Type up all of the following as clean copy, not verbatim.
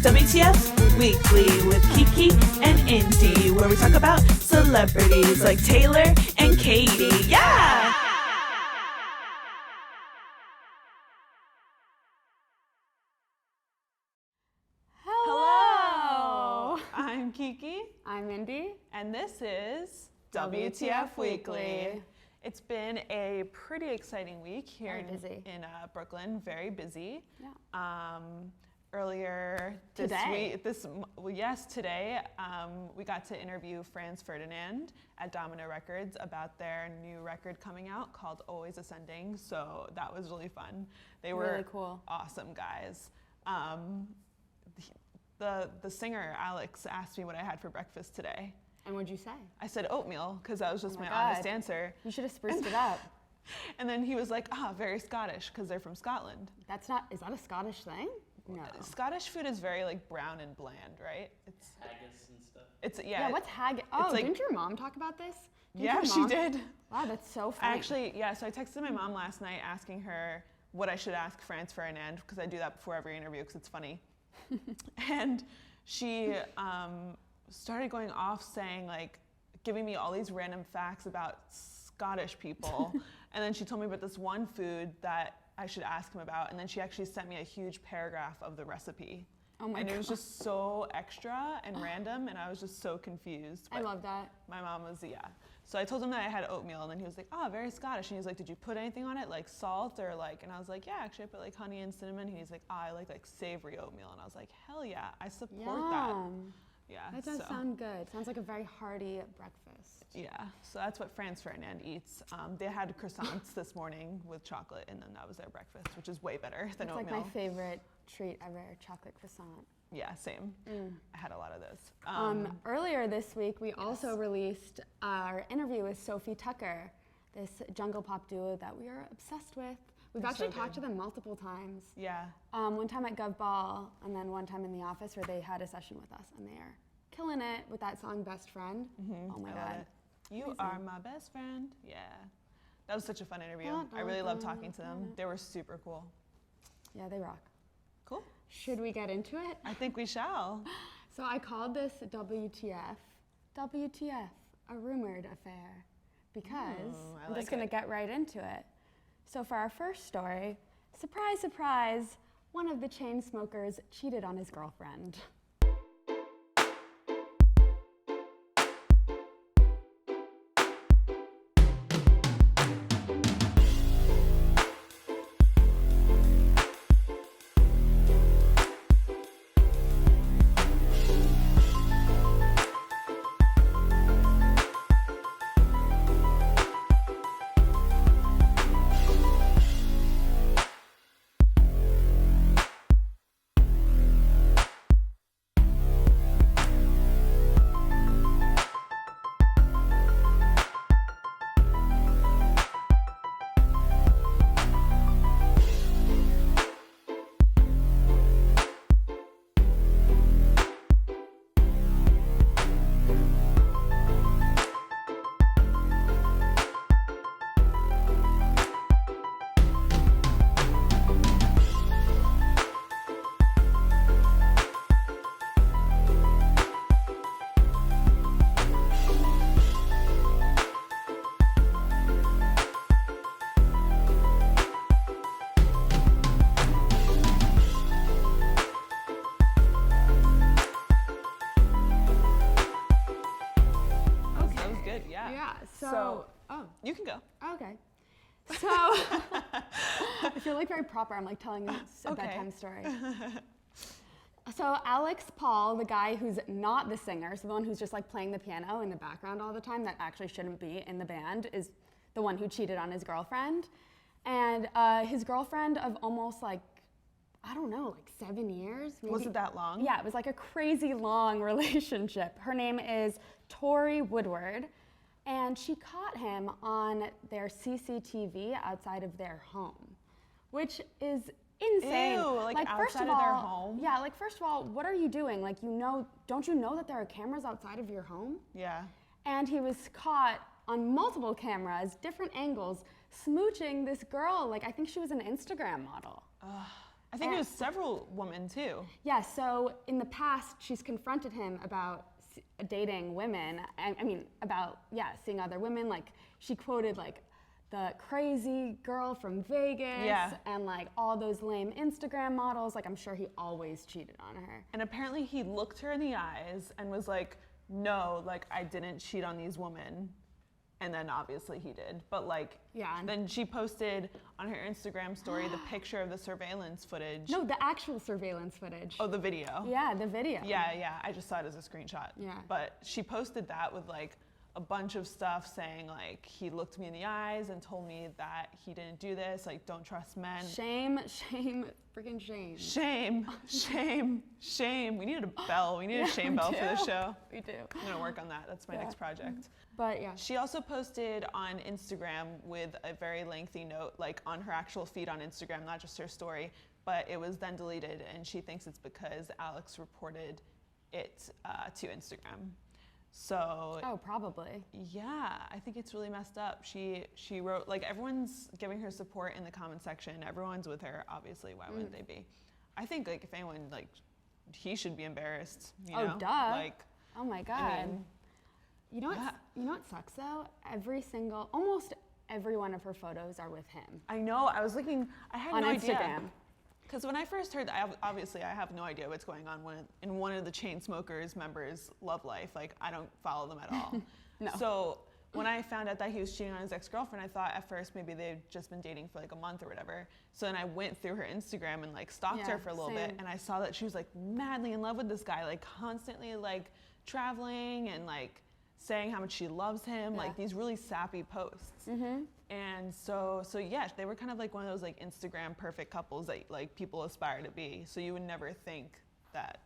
WTF Weekly with Kiki and Indy, where we talk about celebrities like Taylor and Katie. Yeah! Hello! I'm Kiki. I'm Indy. And this is WTF Weekly. It's been a pretty exciting week here in Brooklyn. Very busy. Yeah. Earlier this today. week, today, we got to interview Franz Ferdinand at Domino Records about their new record coming out called Always Ascending. So that was really fun. They were really cool. Awesome guys. The singer Alex asked me what I had for breakfast today. And what'd you say? I said oatmeal because that was just my honest answer. You should have spruced it up. And then he was like, very Scottish because they're from Scotland. Is that a Scottish thing? No. Scottish food is very like brown and bland, right? It's haggis and stuff. Yeah, what's haggis? Oh, didn't your mom talk about this? She did. Wow, that's so funny. Actually, so I texted my mom last night asking her what I should ask Franz Ferdinand because I do that before every interview because it's funny. And she started going off saying like, giving me all these random facts about Scottish people. And then she told me about this one food that I should ask him about, and then she actually sent me a huge paragraph of the recipe. Oh my God. And it was just so extra and random, and I was just so confused. I love that. My mom was, So I told him that I had oatmeal, and then he was like, very Scottish. And he was like, did you put anything on it, like salt or like, and I was like, yeah, actually I put like honey and cinnamon. And he's like, I like savory oatmeal. And I was like, hell yeah, I support that. Yeah. That does sound good. Sounds like a very hearty breakfast. Yeah, so that's what Franz Ferdinand eats. They had croissants this morning with chocolate, and then that was their breakfast, which is way better than oatmeal. It's like my favorite treat ever, chocolate croissant. Yeah, same. I had a lot of those. Earlier this week, we also released our interview with Sophie Tucker, this jungle pop duo that we are obsessed with. We've actually talked to them multiple times. Yeah. One time at Gov Ball, and then one time in the office where they had a session with us, and they are killing it with that song Best Friend. Oh my God. You are my best friend. Yeah. That was such a fun interview. I really loved talking to them. They were super cool. Yeah, they rock. Cool. Should we get into it? I think we shall. So I called this WTF, a rumored affair, because I'm just going to get right into it. So for our first story, surprise, surprise, one of the Chainsmokers cheated on his girlfriend. You can go. Okay. So, I feel like very proper. I'm like telling a bedtime story. So Alex Pall, the guy who's not the singer, so the one who's just like playing the piano in the background all the time that actually shouldn't be in the band, is the one who cheated on his girlfriend. And his girlfriend of almost like, I don't know, like 7 years. Maybe. Was it that long? Yeah, it was like a crazy long relationship. Her name is Tori Woodward. And she caught him on their CCTV outside of their home, which is insane. Ew, like outside of their home? Yeah, like first of all, what are you doing? Like, don't you know that there are cameras outside of your home? Yeah. And he was caught on multiple cameras, different angles, smooching this girl. Like, I think she was an Instagram model. I think it was several women too. Yeah, so in the past, she's confronted him about dating women. I mean, about, seeing other women. Like, she quoted, like, the crazy girl from Vegas and, like, all those lame Instagram models. Like, I'm sure he always cheated on her. And apparently he looked her in the eyes and was like, no, like, I didn't cheat on these women. And then obviously he did. But, like, then she posted on her Instagram story the picture of the surveillance footage. No, the actual surveillance footage. Oh, the video. Yeah, the video. Yeah. I just saw it as a screenshot. Yeah. But she posted that with, like, a bunch of stuff saying, like, he looked me in the eyes and told me that he didn't do this, like, don't trust men. Shame, freaking shame. Shame. We needed a bell. We need a shame bell for the show. We do. I'm gonna work on that. That's my next project. But yeah. She also posted on Instagram with a very lengthy note, like on her actual feed on Instagram, not just her story, but it was then deleted, and she thinks it's because Alex reported it to Instagram. So probably. Yeah, I think it's really messed up. She wrote, like, everyone's giving her support in the comment section. Everyone's with her, obviously. Why wouldn't they be? I think, like, if anyone, like, he should be embarrassed. You know? Duh. Like, oh my God. I mean, you know what sucks though? Almost every one of her photos are with him. I know. I was looking. I had on no Instagram. idea. Because when I first heard, I have no idea what's going on in one of the Chainsmokers members' love life. Like, I don't follow them at all. No. So when I found out that he was cheating on his ex-girlfriend, I thought at first maybe they'd just been dating for like a month or whatever. So then I went through her Instagram and like stalked her for a little bit, and I saw that she was like madly in love with this guy, like constantly like traveling and like saying how much she loves him, like these really sappy posts. And so yeah, they were kind of like one of those like Instagram perfect couples that like people aspire to be. So you would never think that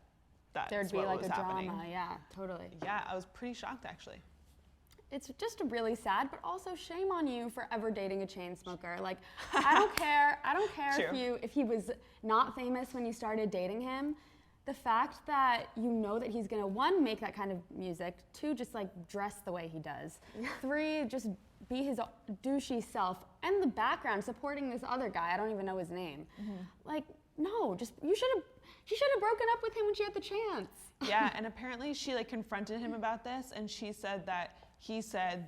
there'd be like a happening. drama. Yeah, totally. Yeah, I was pretty shocked actually. It's just really sad, but also shame on you for ever dating a chain smoker. Like, I don't care if he was not famous when you started dating him. The fact that you know that he's gonna, 1, make that kind of music, 2, just like dress the way he does, 3, just be his douchey self, and the background supporting this other guy, I don't even know his name. Like, no, she should have broken up with him when she had the chance. Yeah, and apparently she like confronted him about this, and he said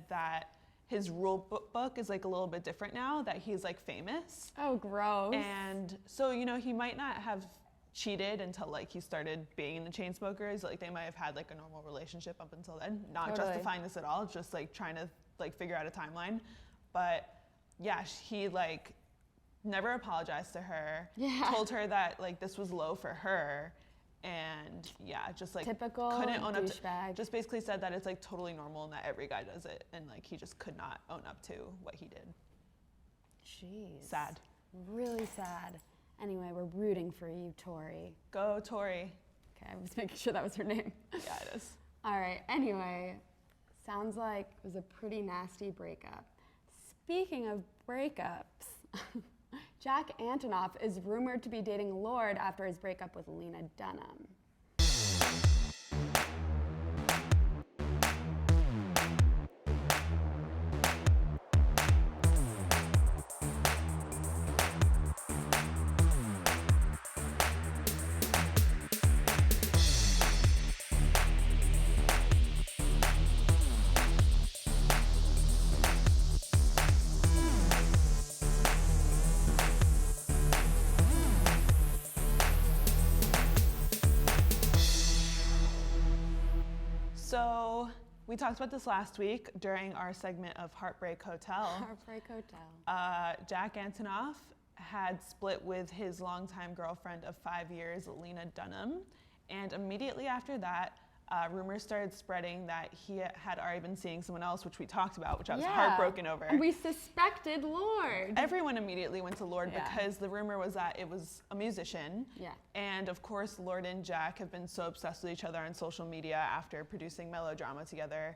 that his rule book is like a little bit different now, that he's like famous. Oh, gross. And so, you know, he might not have cheated until like he started being in the Chainsmokers. Like they might have had like a normal relationship up until then. Not justifying this at all, just like trying to like figure out a timeline. But yeah, he like never apologized to her. Told her that like this was low for her. And yeah, just like typical couldn't own douchebag. up to, just basically said that it's like totally normal and that every guy does it, and like he just could not own up to what he did. Jeez. Sad. Really sad. Anyway, we're rooting for you, Tori. Go, Tori. Okay, I was making sure that was her name. Yeah, it is. All right, anyway, sounds like it was a pretty nasty breakup. Speaking of breakups, Jack Antonoff is rumored to be dating Lorde after his breakup with Lena Dunham. So we talked about this last week during our segment of Heartbreak Hotel. Heartbreak Hotel. Jack Antonoff had split with his longtime girlfriend of 5 years, Lena Dunham. And immediately after that, rumors started spreading that he had already been seeing someone else, which we talked about, which I was heartbroken over. And we suspected Lorde. Everyone immediately went to Lorde because the rumor was that it was a musician. Yeah. And of course, Lorde and Jack have been so obsessed with each other on social media after producing Melodrama together.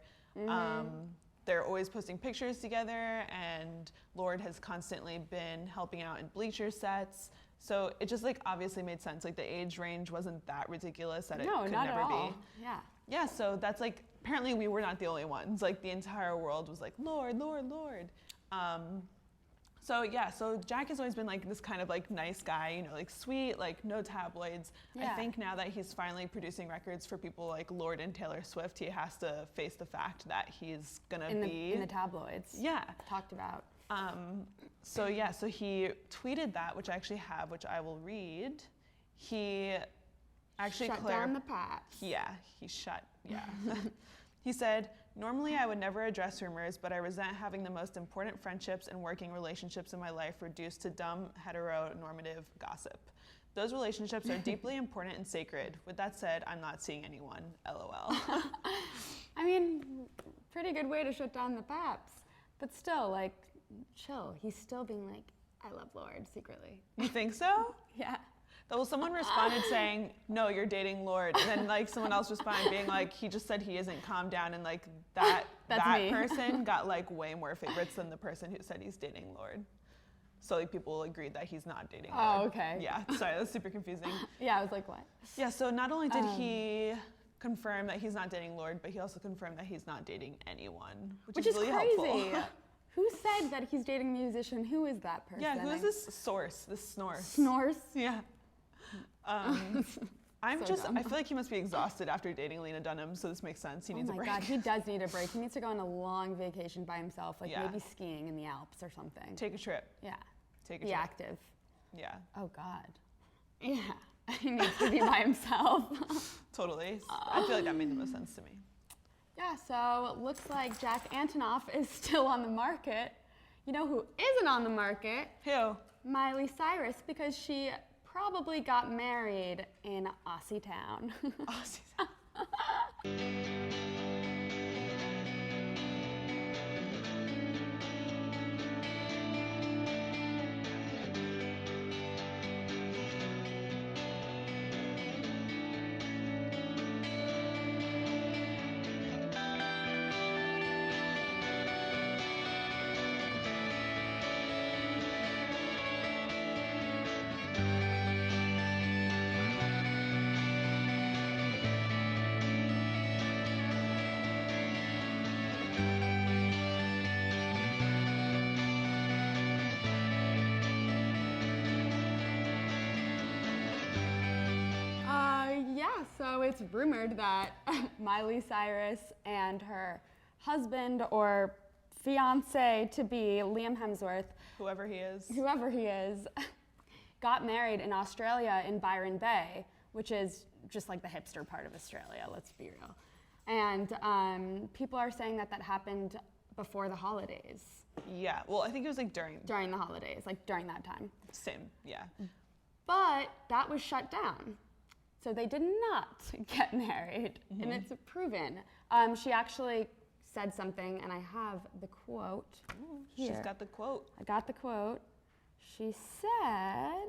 they're always posting pictures together, and Lorde has constantly been helping out in Bleachers sets. So it just like obviously made sense. Like the age range wasn't that ridiculous that it could not never at all. be. Yeah. Yeah, so that's like, apparently we were not the only ones. Like the entire world was like, Lorde, Lorde, Lorde. So Jack has always been like this kind of like nice guy, you know, like sweet, like no tabloids. Yeah. I think now that he's finally producing records for people like Lorde and Taylor Swift, he has to face the fact that he's gonna be in the tabloids. Yeah. Talked about. So he tweeted that, which I actually have, which I will read. He actually shut down the paps. Yeah, he shut. Yeah. He said, "Normally I would never address rumors, but I resent having the most important friendships and working relationships in my life reduced to dumb, heteronormative gossip. Those relationships are deeply important and sacred. With that said, I'm not seeing anyone. LOL." I mean, pretty good way to shut down the paps. But still, like, chill. He's still being like, I love Lorde secretly. You think so? Yeah. Well, someone responded saying, "No, you're dating Lorde." And then like someone else responded being like, "He just said he isn't, calm down." And like that person got like way more favorites than the person who said he's dating Lorde. So like people agreed that he's not dating Lorde. Oh, okay. Yeah, sorry, that's super confusing. Yeah, I was like, what? Yeah, so not only did he confirm that he's not dating Lorde, but he also confirmed that he's not dating anyone, which is really crazy. helpful. Who said that he's dating a musician? Who is that person? Yeah, who is this source, this snore? Snores? Yeah. I feel dumb. like he must be exhausted after dating Lena Dunham, so this makes sense. He needs a break. Oh my God, he does need a break. He needs to go on a long vacation by himself, like Yeah. maybe skiing in the Alps or something. Take a trip. Yeah. Take a Be trip. active. Yeah, Oh God. Yeah. He needs to be by himself. totally. I feel like that made the most sense to me. Yeah, so it looks like Jack Antonoff is still on the market. You know who isn't on the market? Who? Miley Cyrus, because she probably got married in Aussie Town. So it's rumored that Miley Cyrus and her husband or fiance to be, Liam Hemsworth, Whoever he is, got married in Australia in Byron Bay, which is just like the hipster part of Australia, let's be real. And people are saying that happened before the holidays. Yeah, well, I think it was like during the holidays, like during that time. Same, yeah. But that was shut down. So they did not get married, and it's proven. She actually said something, and I have the quote here. She's got the quote. I got the quote. She said,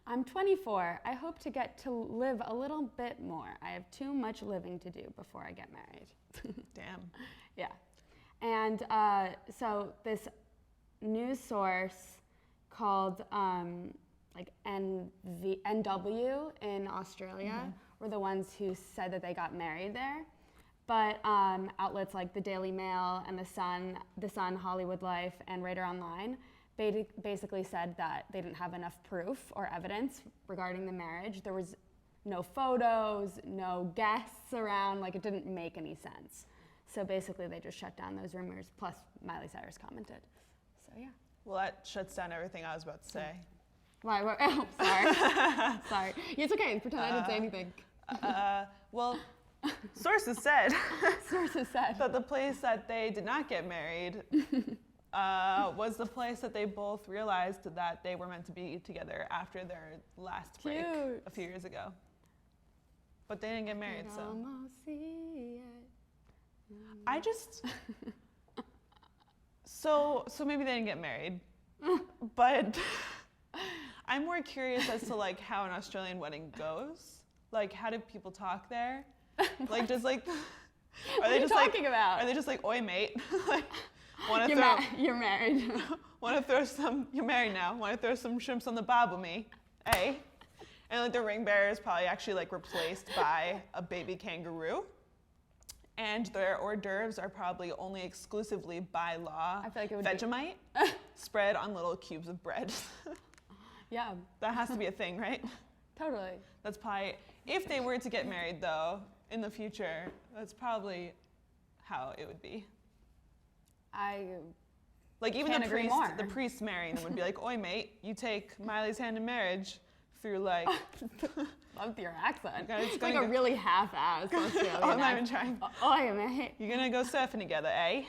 I'm 24. I hope to get to live a little bit more. I have too much living to do before I get married. Damn. Yeah. And so this news source called NW in Australia were the ones who said that they got married there. But outlets like the Daily Mail and the Sun, Hollywood Life, and Radar Online basically said that they didn't have enough proof or evidence regarding the marriage. There was no photos, no guests around, like it didn't make any sense. So basically they just shut down those rumors, plus Miley Cyrus commented. So yeah. Well, that shuts down everything I was about to say. Why? Oh, sorry. Sorry. It's okay. Pretend I didn't say anything. Well, sources said that the place that they did not get married was the place that they both realized that they were meant to be together after their last break a few years ago. But they didn't get married, so. Almost see it. I just. So maybe they didn't get married, but I'm more curious as to like how an Australian wedding goes. Like, how do people talk there? Like, just like, What are you talking about? Are they just like, oi, mate? Like, You're married. You're married now. Want to throw some shrimps on the bob with me? Eh? And like the ring bearer is probably actually like replaced by a baby kangaroo. And their hors d'oeuvres are probably only exclusively by law I feel like it would Vegemite spread on little cubes of bread. Yeah. That has to be a thing, right? Totally. That's probably, if they were to get married though, in the future, that's probably how it would be. Like even the priest marrying them would be like, oi mate, you take Miley's hand in marriage through like... Love your accent. It's like a really half-assed Australian Oh, I'm not even trying. Oi mate. You're gonna go surfing together, eh?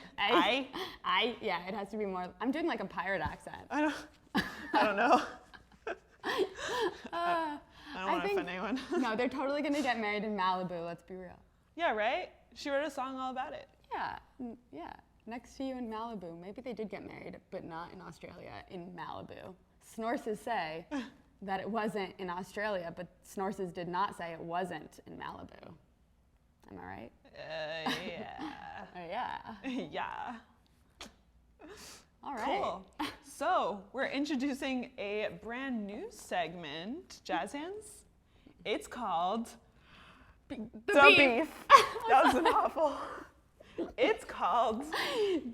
Yeah, it has to be more, I'm doing like a pirate accent. I don't know. I don't want to offend anyone. No, they're totally gonna get married in Malibu, let's be real. Yeah, right? She wrote a song all about it. Yeah. Next to you in Malibu. Maybe they did get married, but not in Australia, in Malibu. Snorses say that it wasn't in Australia, but Snorses did not say it wasn't in Malibu. Am I right? Yeah. Yeah. Yeah. All right. Cool. So we're introducing a brand new segment, Jazz Hands. It's called The Beef. That was an awful. It's called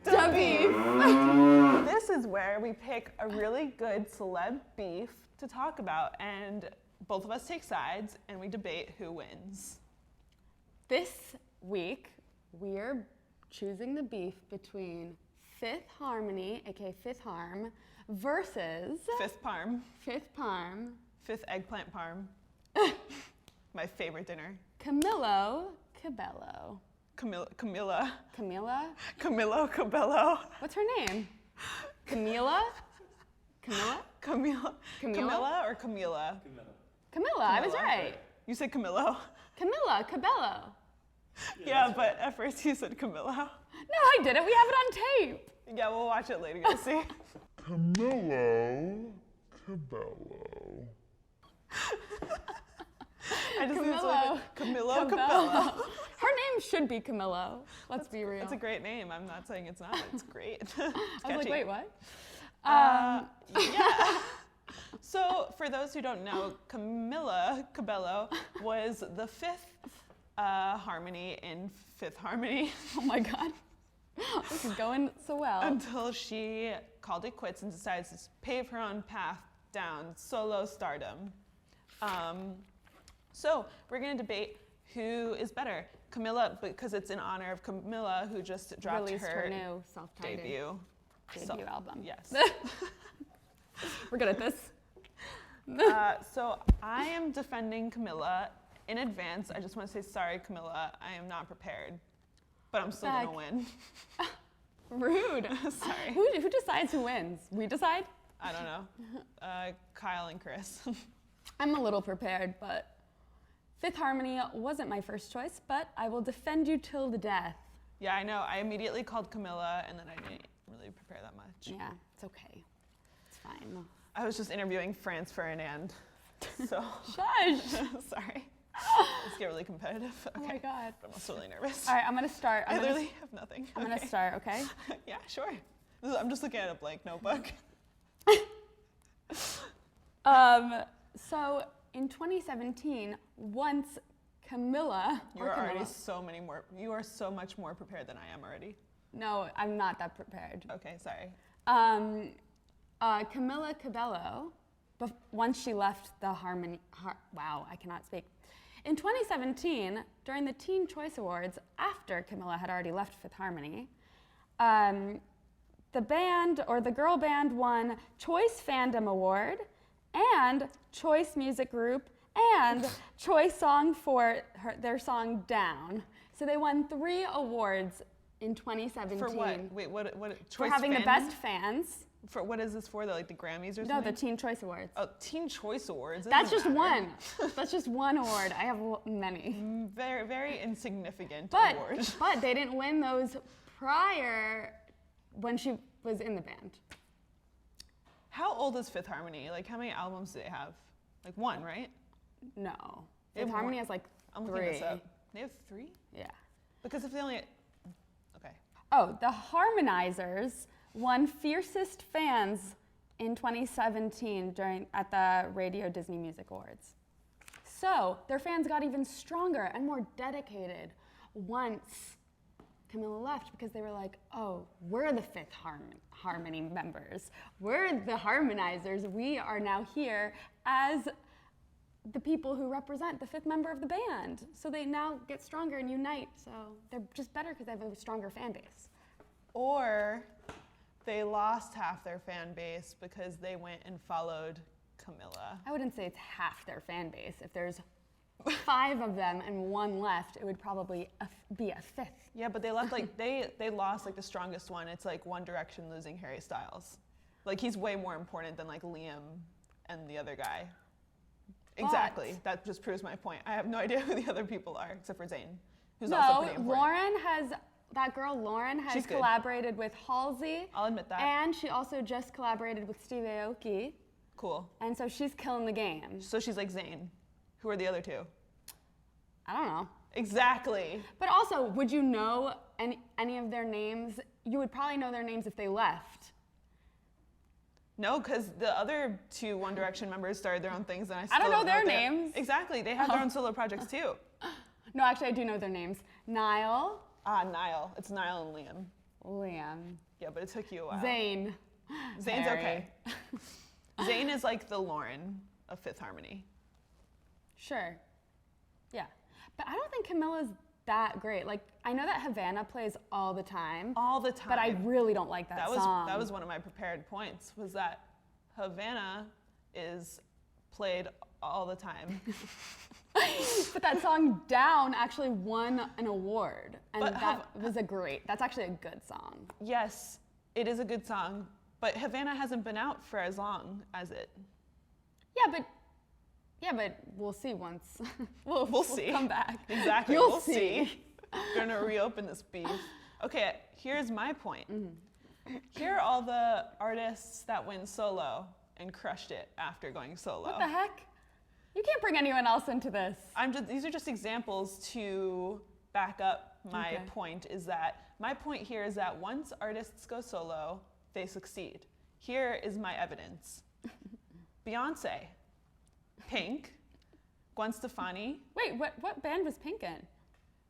The Beef. This is where we pick a really good celeb beef to talk about, and both of us take sides and we debate who wins. This week, we're choosing the beef between Fifth Harmony, aka Fifth Harm, versus Fifth Parm. Fifth Parm. Fifth eggplant parm. My favorite dinner. Camilo Cabello. Camilla. Camila? Camilo Cabello. What's her name? Camila? Camilla? Camila. Camila? Camilla or Camila? Camilla, I was right. You said Camilo. Camilla Cabello. Yeah, but at first you said Camilo. No, I didn't. We have it on tape. Yeah, we'll watch it later. You'll see. Camilo Cabello. I just Camilo. Camilo Cabello. Her name should be Camilo. Let's be real. It's a great name. I'm not saying it's not. It's great. It's I was like, catchy. wait, what? Yeah. So for those who don't know, Camila Cabello was the fifth harmony in Fifth Harmony. Oh my God. This is going so well. Until she called it quits and decides to pave her own path down solo stardom. So we're going to debate who is better. Camila, because it's in honor of Camila, who just dropped Released her new self-titled debut album. Yes. We're good at this. So I am defending Camila in advance. I just want to say sorry, Camila. I am not prepared, but I'm still going to win. Rude. Sorry. Who decides who wins? We decide? I don't know. Kyle and Chris. I'm a little prepared, but Fifth Harmony wasn't my first choice, but I will defend you till the death. Yeah, I know. I immediately called Camila, and then I didn't really prepare that much. Yeah, it's okay. It's fine. I was just interviewing Franz Ferdinand, so. Shush! Sorry. Let's get really competitive. Okay. Oh my God. But I'm also really nervous. All right, I'm gonna start. I literally have nothing. I'm gonna start, okay? Yeah, sure. I'm just looking at a blank notebook. So in 2017, once Camila, You are so much more prepared than I am already. No, I'm not that prepared. Okay, sorry. Camila Cabello, once she left the wow, I cannot speak. In 2017, during the Teen Choice Awards, after Camila had already left Fifth Harmony, the band, or the girl band, won Choice Fandom Award and Choice Music Group and Choice Song for their song Down. So they won 3 awards in 2017. For what? Wait, what? Choice for having fandom? the best fans. For what is this for? Like the Grammys or something? No, the Teen Choice Awards. Oh, Teen Choice Awards. That's just one. That's just one award. I have many. Very, very insignificant But award. but they didn't win those prior when she was in the band. How old is Fifth Harmony? Like, how many albums do they have? Like 1, right? No. Fifth Harmony has like I'm 3. looking this up. They have 3? Yeah. Because if they only... Okay. Oh, the Harmonizers won Fiercest Fans in 2017 at the Radio Disney Music Awards. So their fans got even stronger and more dedicated once Camila left, because they were like, oh, we're the Fifth Harmony members. We're the Harmonizers. We are now here as the people who represent the 5th member of the band. So they now get stronger and unite. So they're just better because they have a stronger fan base. Or they lost half their fan base because they went and followed Camila. I wouldn't say it's half their fan base. If there's 5 of them and 1 left, it would probably be a 5th. Yeah, but they left like they lost like the strongest one. It's like One Direction losing Harry Styles. Like he's way more important than like Liam and the other guy. Exactly. That just proves my point. I have no idea who the other people are except for Zayn, who's also pretty important. That girl Lauren has collaborated with Halsey. I'll admit that. And she also just collaborated with Steve Aoki. Cool. And so she's killing the game. So she's like Zayn. Who are the other 2? I don't know. Exactly. But also, would you know any of their names? You would probably know their names if they left. No, because the other 2 One Direction members started their own things, and I still don't know their names. Exactly. They have their own solo projects too. No, actually, I do know their names. Niall. Niall. It's Niall and Liam. Liam. Yeah, but it took you a while. Zayn. Zayn's Harry. okay. Zayn is like the Lauren of Fifth Harmony. Sure. Yeah. But I don't think Camilla's that great. Like, I know that Havana plays all the time. All the time. But I really don't like that song. That was one of my prepared points, was that Havana is played all the time. But that song Down actually won an award. And that's actually a good song. Yes, it is a good song. But Havana hasn't been out for as long as it. Yeah, but we'll see once. We'll see. Come back. Exactly. We'll we'll see. We're gonna reopen this beef. Okay, here's my point. Mm-hmm. Here are all the artists that went solo and crushed it after going solo. What the heck? You can't bring anyone else into this. These are just examples to back up my point. My point here is that once artists go solo, they succeed. Here is my evidence. Beyonce, Pink, Gwen Stefani. Wait, what band was Pink in?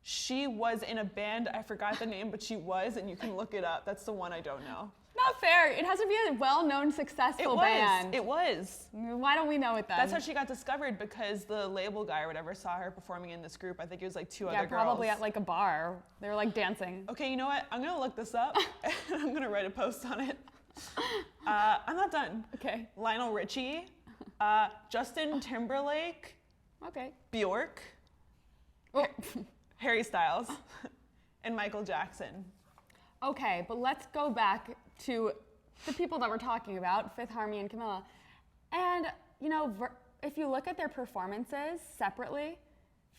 She was in a band, I forgot the name, but she was, and you can look it up. That's the one I don't know. Not fair. It has to be a well-known, successful band. It was. Why don't we know it then? That's how she got discovered, because the label guy or whatever saw her performing in this group. I think it was like 2 other girls. Yeah, probably at like a bar. They were like dancing. Okay, you know what? I'm gonna look this up, and I'm gonna write a post on it. I'm not done. Okay. Lionel Richie, Justin Timberlake. Okay. Bjork. Oh. Harry Styles, and Michael Jackson. Okay, but let's go back to the people that we're talking about, Fifth Harmony and Camila. And, you know, if you look at their performances separately,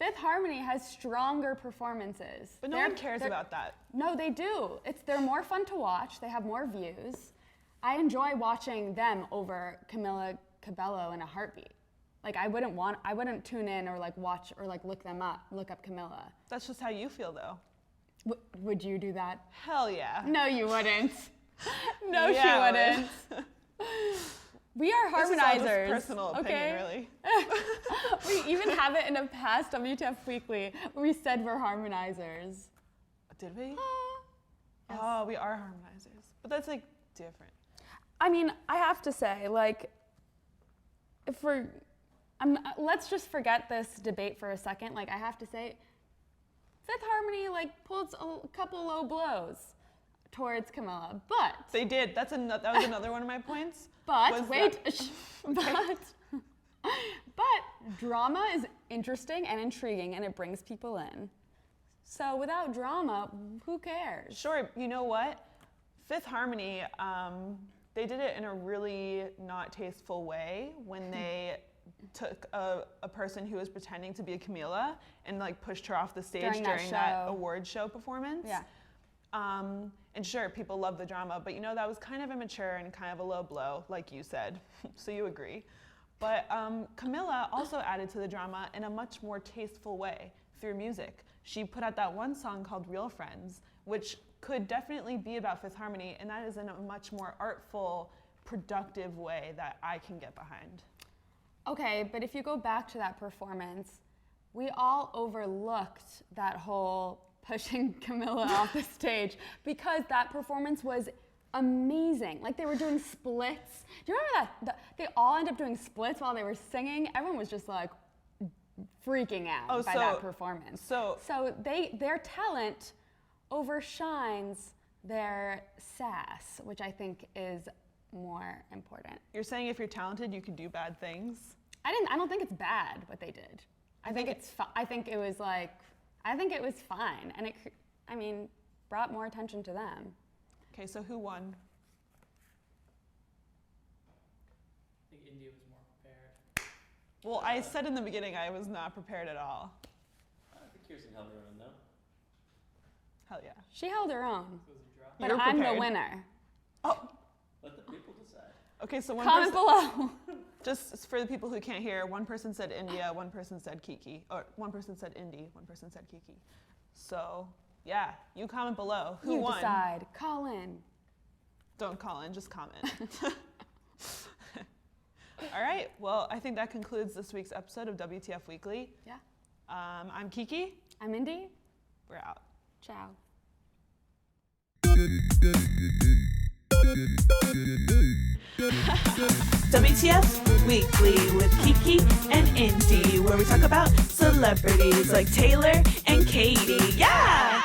Fifth Harmony has stronger performances. But no one cares about that. No, they do. They're more fun to watch. They have more views. I enjoy watching them over Camila Cabello in a heartbeat. Like, I wouldn't tune in or like watch or like look up Camila. That's just how you feel, though. Would you do that? Hell yeah. No, you wouldn't. No, yeah, she wouldn't. We are harmonizers. This is all just personal opinion, really. We even have it in a past WTF Weekly where we said we're harmonizers. Did we? Yes. Oh, we are harmonizers. But that's like different. I mean, I have to say, like, let's just forget this debate for a second. Like, I have to say, Fifth Harmony like pulled a couple low blows towards Camila, but they did. That was another one of my points. But drama is interesting and intriguing, and it brings people in. So without drama, who cares? Sure. You know what? Fifth Harmony, they did it in a really not tasteful way when they took a person who was pretending to be a Camila and like pushed her off the stage during that award show performance. Yeah. And sure, people love the drama, but you know, that was kind of immature and kind of a low blow, like you said. So you agree. But Camilla also added to the drama in a much more tasteful way through music. She put out that one song called Real Friends, which could definitely be about Fifth Harmony, and that is in a much more artful, productive way that I can get behind. Okay, but if you go back to that performance, we all overlooked that whole pushing Camilla off the stage because that performance was amazing. Like, they were doing splits. Do you remember that? They all ended up doing splits while they were singing. Everyone was just like freaking out by that performance. So their talent overshines their sass, which I think is more important. You're saying if you're talented, you can do bad things? I don't think it's bad what they did. I think it was fine, and it brought more attention to them. Okay, so who won? I think India was more prepared. Well, I said in the beginning I was not prepared at all. I think Kirsten held her own, though. Hell yeah. She held her own, So it was a draw. but You're I'm the prepared. winner. Oh, Let the people decide. okay, so Comment below. just for the people who can't hear, one person said India, one person said Kiki, or one person said Indy, one person said Kiki. So, yeah, you comment below. Who You won? decide. Call in. Don't call in, just comment. All right, well, I think that concludes this week's episode of WTF Weekly. Yeah. I'm Kiki. I'm Indy. We're out. Ciao. WTF Weekly with Kiki and Indy, where we talk about celebrities like Taylor and Katie. Yeah!